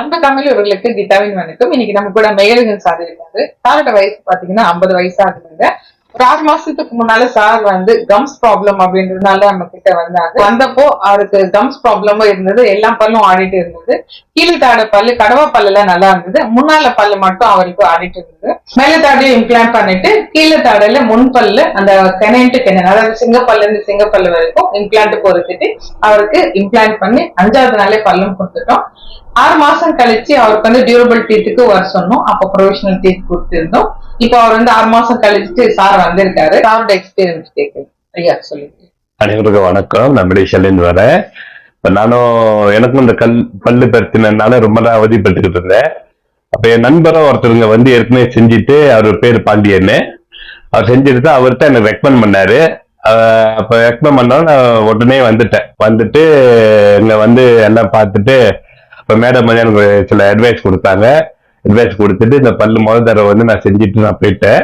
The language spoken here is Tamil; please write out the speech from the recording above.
அன்பு தமிழர்களுக்கு கீதாவின் வணக்கம். இன்னைக்கு நம்ம கூட மேகலிங்கன் சார் இருக்காரு. சாரோட வயசு பாத்தீங்கன்னா 50 வயசு ஆகுதுங்க. ஒரு 6 மாசத்துக்கு முன்னால சார் கம்ஸ் ப்ராப்ளம் அப்படின்றதுனால நம்ம கிட்ட வந்தாங்க. வந்தப்போ அவருக்கு கம்ஸ் ப்ராப்ளமும் இருந்தது, எல்லா பல்லும் ஆடிட்டு இருந்தது. கீழ்த்தாட பல்லு, கடவா பல்லு எல்லாம் நல்லா இருந்தது. முன்னால பல்லு மட்டும் அவருக்கு ஆடிட்டு இருந்தது. மேல தாடையும் இம்ப்ளான்ட் பண்ணிட்டு கீழே தாடையில முன்பல்லு அந்த கெனன் டு கெனன், அதாவது சிங்கப்பல்ல இருந்து சிங்கப்பல்லு வரைக்கும் இம்ப்ளான்ட் பொறுத்துட்டு அவருக்கு இம்ப்ளான்ட் பண்ணி 5வது நாளே பல்லும் கொடுத்துட்டோம். 6 மாசம் கழிச்சு அவருக்கு டியூரபிள் டீத்துக்கு வர சொன்னோம். அப்ப ப்ரொவிஷனல் டீத் கொடுத்திருந்தோம். இப்போ அவர் 6 மாசம் கழிச்சு சார் வந்திருக்காரு. சாரோட எக்ஸ்பீரியன்ஸ் கேட்குது. ஐயா சொல்லுங்க. அனைவருக்கும் வணக்கம். நான் மெடிஷல்ல வரேன். இப்ப நானும் எனக்கும் இந்த பல்லு பிரச்சனைனால ரொம்ப நாள் அவதிப்பட்டுக்கிட்டு இருந்தேன். அப்ப என் நண்பரும் ஒருத்தருங்க ஏற்கனவே செஞ்சுட்டு, அவர் பேர் பாண்டியன்னு, அவர் செஞ்சுட்டு அவர்கிட்ட எனக்கு ரெக்கமெண்ட் பண்ணாரு. அப்ப ரெக்கமெண்ட் பண்ணாலும் நான் உடனே வந்துட்டு இங்க எல்லாம் பார்த்துட்டு இப்ப மேடம் எனக்கு சில அட்வைஸ் கொடுத்தாங்க. அட்வைஸ் கொடுத்துட்டு இந்த பல்லு முதல் தடவை நான் செஞ்சுட்டு நான் போயிட்டேன்.